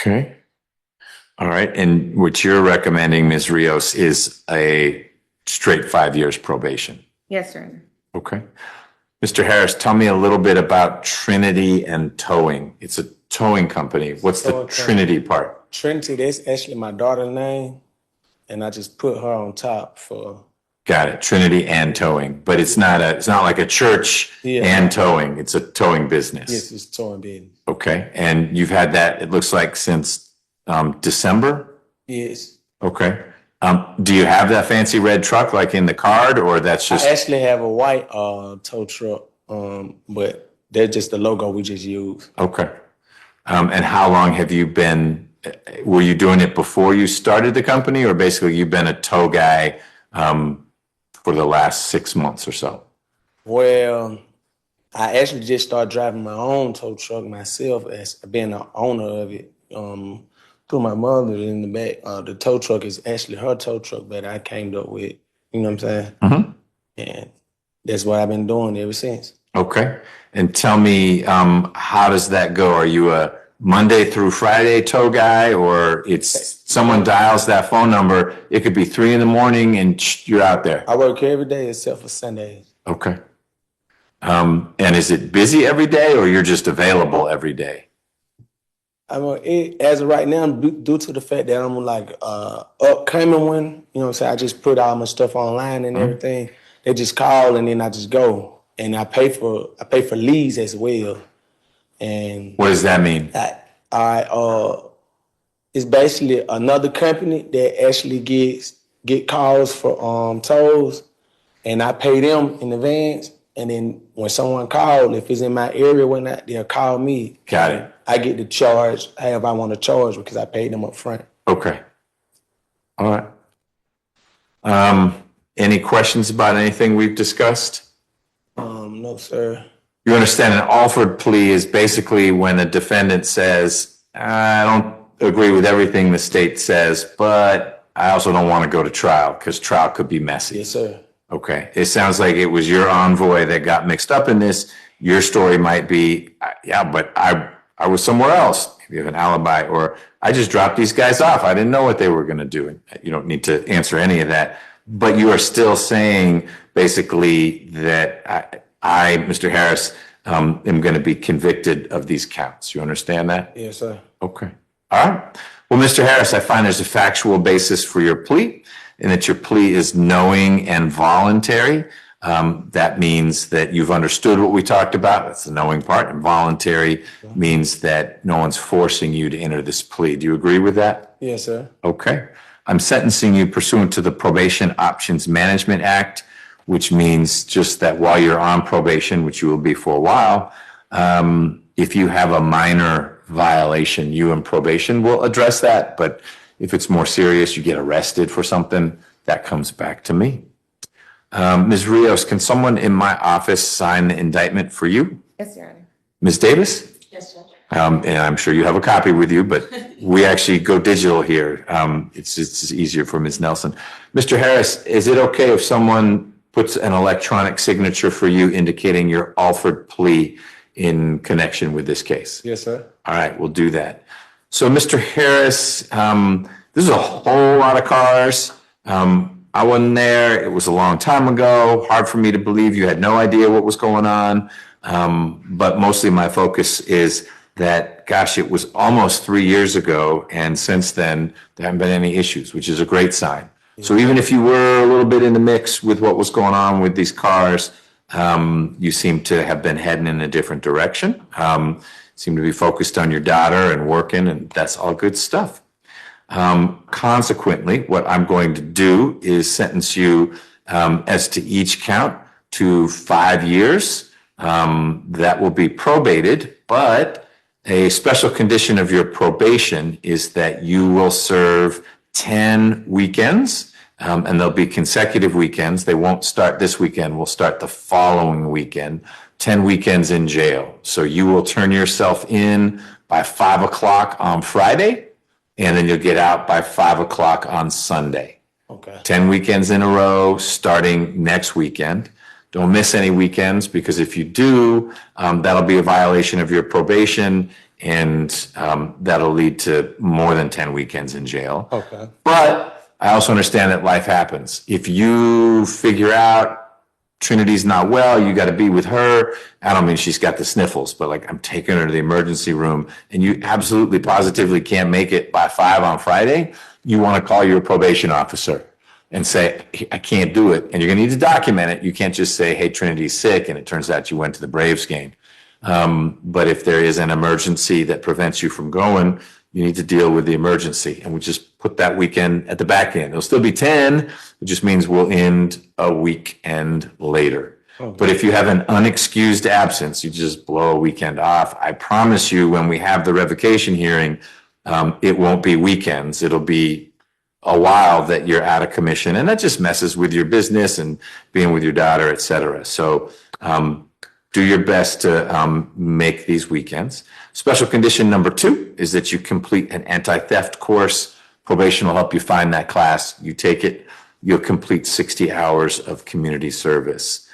Okay. All right. And what you're recommending, Ms. Rios, is a straight 5 years probation. Yes, Your Honor. Okay. Mr. Harris, tell me a little bit about Trinity and Towing. It's a towing company. What's the Trinity part? Trinity, that's actually my daughter's name, and I just put her on top for. Got it. Trinity and Towing, but it's not like a church and towing. It's a towing business. Yes, it's towing business. Okay. And you've had that, it looks like, since December? Yes. Okay. Do you have that fancy red truck like in the card, or that's just? I actually have a white tow truck, but that's just the logo we just use. Okay. And how long have you been, were you doing it before you started the company, or basically you've been a tow guy for the last 6 months or so? Well, I actually just started driving my own tow truck myself as being the owner of it. Through my mother in the back. The tow truck is actually her tow truck that I came up with. You know what I'm saying? Mm-hmm. And that's what I've been doing ever since. Okay. And tell me, how does that go? Are you a Monday through Friday tow guy, or it's someone dials that phone number, it could be 3 a.m. and you're out there? I work every day except for Sundays. Okay. And is it busy every day, or you're just available every day? I mean, as of right now, due to the fact that I'm like upcoming one, you know what I'm saying? I just put all my stuff online and everything. They just call and then I just go, and I pay for leads as well. And what does that mean? It's basically another company that actually get calls for tows, and I pay them in advance. And then when someone calls, if it's in my area, they'll call me. Got it. I get to charge however I want to charge because I paid them up front. Okay. All right. Any questions about anything we've discussed? No, sir. You understand an Alford plea is basically when a defendant says, I don't agree with everything the state says, but I also don't want to go to trial because trial could be messy. Yes, sir. Okay. It sounds like it was your envoy that got mixed up in this. Your story might be, yeah, but I was somewhere else. Maybe you have an alibi, or I just dropped these guys off. I didn't know what they were going to do. And you don't need to answer any of that. But you are still saying basically that I, Mr. Harris, am going to be convicted of these counts. You understand that? Yes, sir. Okay. All right. Well, Mr. Harris, I find there's a factual basis for your plea, and that your plea is knowing and voluntary. That means that you've understood what we talked about. That's the knowing part. And voluntary means that no one's forcing you to enter this plea. Do you agree with that? Yes, sir. Okay. I'm sentencing you pursuant to the Probation Options Management Act, which means just that while you're on probation, which you will be for a while, if you have a minor violation, you and probation will address that. But if it's more serious, you get arrested for something, that comes back to me. Ms. Rios, can someone in my office sign the indictment for you? Yes, Your Honor. Ms. Davis? Yes, Judge. And I'm sure you have a copy with you, but we actually go digital here. It's easier for Ms. Nelson. Mr. Harris, is it okay if someone puts an electronic signature for you indicating your Alford plea in connection with this case? Yes, sir. All right, we'll do that. So, Mr. Harris, this is a whole lot of cars. I wasn't there. It was a long time ago. Hard for me to believe you had no idea what was going on. But mostly my focus is that, gosh, it was almost 3 years ago. And since then, there haven't been any issues, which is a great sign. So even if you were a little bit in the mix with what was going on with these cars, you seem to have been heading in a different direction. Seem to be focused on your daughter and working, and that's all good stuff. Consequently, what I'm going to do is sentence you as to each count to 5 years. That will be probated, but a special condition of your probation is that you will serve 10 weekends, and there'll be consecutive weekends. They won't start this weekend. We'll start the following weekend, 10 weekends in jail. So you will turn yourself in by 5 o'clock on Friday, and then you'll get out by 5 o'clock on Sunday. Okay. 10 weekends in a row starting next weekend. Don't miss any weekends, because if you do, that'll be a violation of your probation, and that'll lead to more than 10 weekends in jail. Okay. But I also understand that life happens. If you figure out Trinity's not well, you got to be with her. I don't mean she's got the sniffles, but like I'm taking her to the emergency room and you absolutely positively can't make it by 5 on Friday, you want to call your probation officer and say, I can't do it. And you're going to need to document it. You can't just say, hey, Trinity's sick, and it turns out you went to the Braves game. But if there is an emergency that prevents you from going, you need to deal with the emergency. And we just put that weekend at the back end. It'll still be 10. It just means we'll end a weekend later. Okay. But if you have an unexcused absence, you just blow a weekend off. I promise you, when we have the revocation hearing, it won't be weekends. It'll be a while that you're out of commission. And that just messes with your business and being with your daughter, et cetera. So do your best to make these weekends. Special condition number 2 is that you complete an anti-theft course. Probation will help you find that class. You take it, you'll complete 60 hours of community service.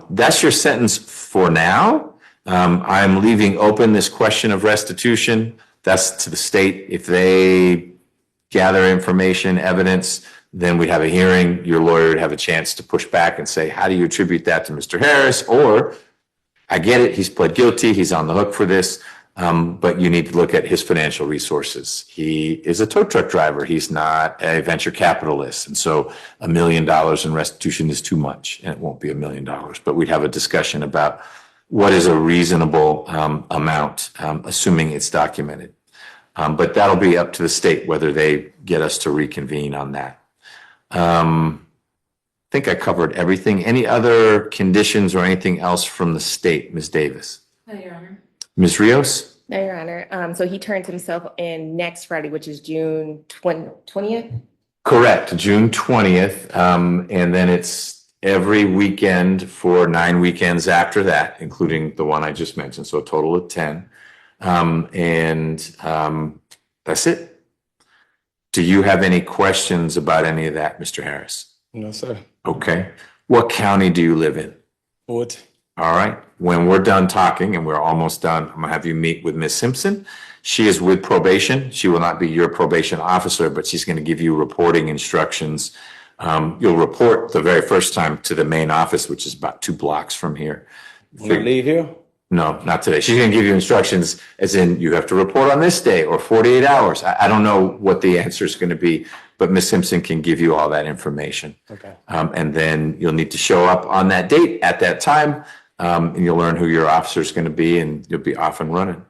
That's your sentence for now. I'm leaving open this question of restitution. That's to the state. If they gather information, evidence, then we'd have a hearing. Your lawyer would have a chance to push back and say, how do you attribute that to Mr. Harris? Or, I get it, he's pled guilty, he's on the hook for this, but you need to look at his financial resources. He is a tow truck driver. He's not a venture capitalist. And so $1 million in restitution is too much, and it won't be $1 million. But we'd have a discussion about what is a reasonable amount, assuming it's documented. But that'll be up to the state whether they get us to reconvene on that. I think I covered everything. Any other conditions or anything else from the state, Ms. Davis? No, Your Honor. Ms. Rios? No, Your Honor. So he turns himself in next Friday, which is June 20th? Correct, June 20th. And then it's every weekend for 9 weekends after that, including the one I just mentioned. So a total of 10. That's it. Do you have any questions about any of that, Mr. Harris? No, sir. Okay. What county do you live in? What? All right. When we're done talking, and we're almost done, I'm going to have you meet with Ms. Simpson. She is with probation. She will not be your probation officer, but she's going to give you reporting instructions. You'll report the very first time to the main office, which is about 2 blocks from here. You leave here? No, not today. She's going to give you instructions as in you have to report on this day or 48 hours. I don't know what the answer is going to be, but Ms. Simpson can give you all that information. Okay. And then you'll need to show up on that date at that time, and you'll learn who your officer is going to be, and you'll be off and running.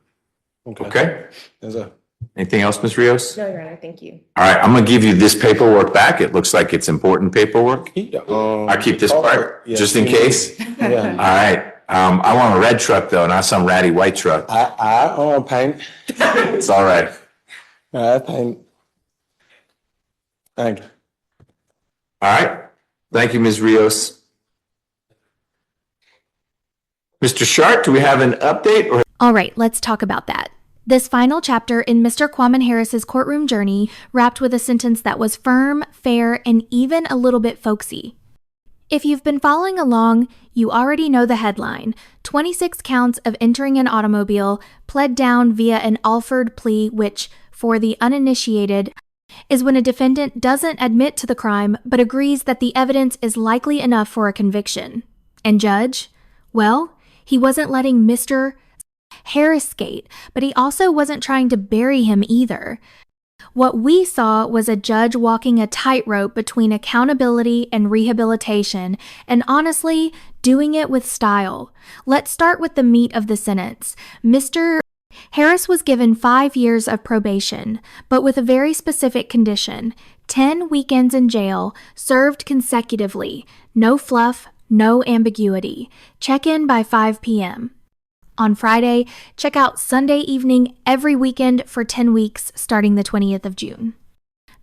Okay? Yes, sir. Anything else, Ms. Rios? No, Your Honor. Thank you. All right. I'm going to give you this paperwork back. It looks like it's important paperwork. I keep this part just in case. Yeah. All right. I want a red truck though, not some ratty white truck. I paint. It's all right. I paint. Thank you. All right. Thank you, Ms. Rios. Mr. Sharp, do we have an update? Or All right, let's talk about that. This final chapter in Mr. Quamein Harris's courtroom journey wrapped with a sentence that was firm, fair, and even a little bit folksy. If you've been following along, you already know the headline: 26 counts of entering an automobile pled down via an Alford plea, which, for the uninitiated, is when a defendant doesn't admit to the crime but agrees that the evidence is likely enough for a conviction. And judge? Well, he wasn't letting Mr. Harris skate, but he also wasn't trying to bury him either. What we saw was a judge walking a tightrope between accountability and rehabilitation, and honestly, doing it with style. Let's start with the meat of the sentence. Mr. Harris was given 5 years of probation, but with a very specific condition: 10 weekends in jail, served consecutively. No fluff, no ambiguity. Check in by 5 p.m. On Friday, check out Sunday evening every weekend for 10 weeks starting the 20th of June.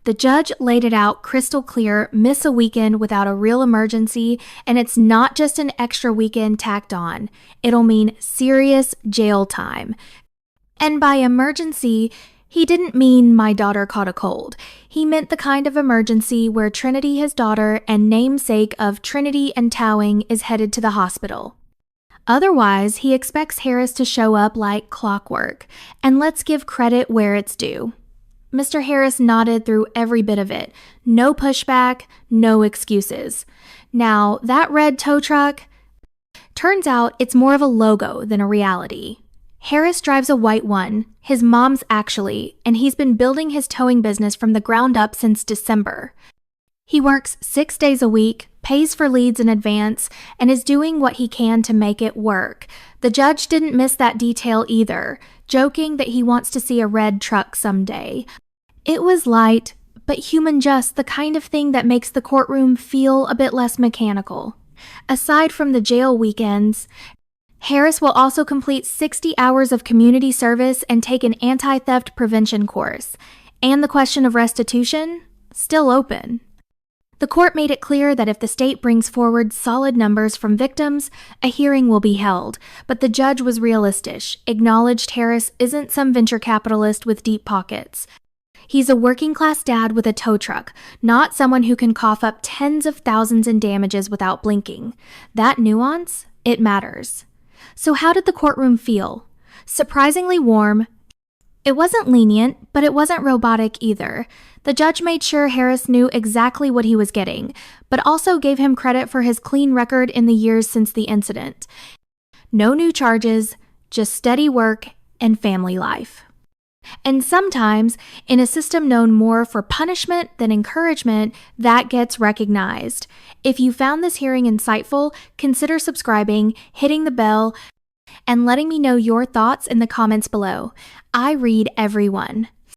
The judge laid it out crystal clear: miss a weekend without a real emergency, and it's not just an extra weekend tacked on. It'll mean serious jail time. And by emergency, he didn't mean my daughter caught a cold. He meant the kind of emergency where Trinity, his daughter, and namesake of Trinity and Towing, is headed to the hospital. Otherwise, he expects Harris to show up like clockwork, and let's give credit where it's due. Mr. Harris nodded through every bit of it. No pushback, no excuses. Now, that red tow truck, turns out it's more of a logo than a reality. Harris drives a white one, his mom's actually, and he's been building his towing business from the ground up since December. He works 6 days a week, pays for leads in advance, and is doing what he can to make it work. The judge didn't miss that detail either, joking that he wants to see a red truck someday. It was light, but human, just the kind of thing that makes the courtroom feel a bit less mechanical. Aside from the jail weekends, Harris will also complete 60 hours of community service and take an anti-theft prevention course. And the question of restitution? Still open. The court made it clear that if the state brings forward solid numbers from victims, a hearing will be held, but the judge was realistic, acknowledged Harris isn't some venture capitalist with deep pockets. He's a working-class dad with a tow truck, not someone who can cough up tens of thousands in damages without blinking. That nuance, it matters. So how did the courtroom feel? Surprisingly warm. It wasn't lenient, but it wasn't robotic either. The judge made sure Harris knew exactly what he was getting, but also gave him credit for his clean record in the years since the incident. No new charges, just steady work and family life. And sometimes, in a system known more for punishment than encouragement, that gets recognized. If you found this hearing insightful, consider subscribing, hitting the bell, and letting me know your thoughts in the comments below. I read everyone.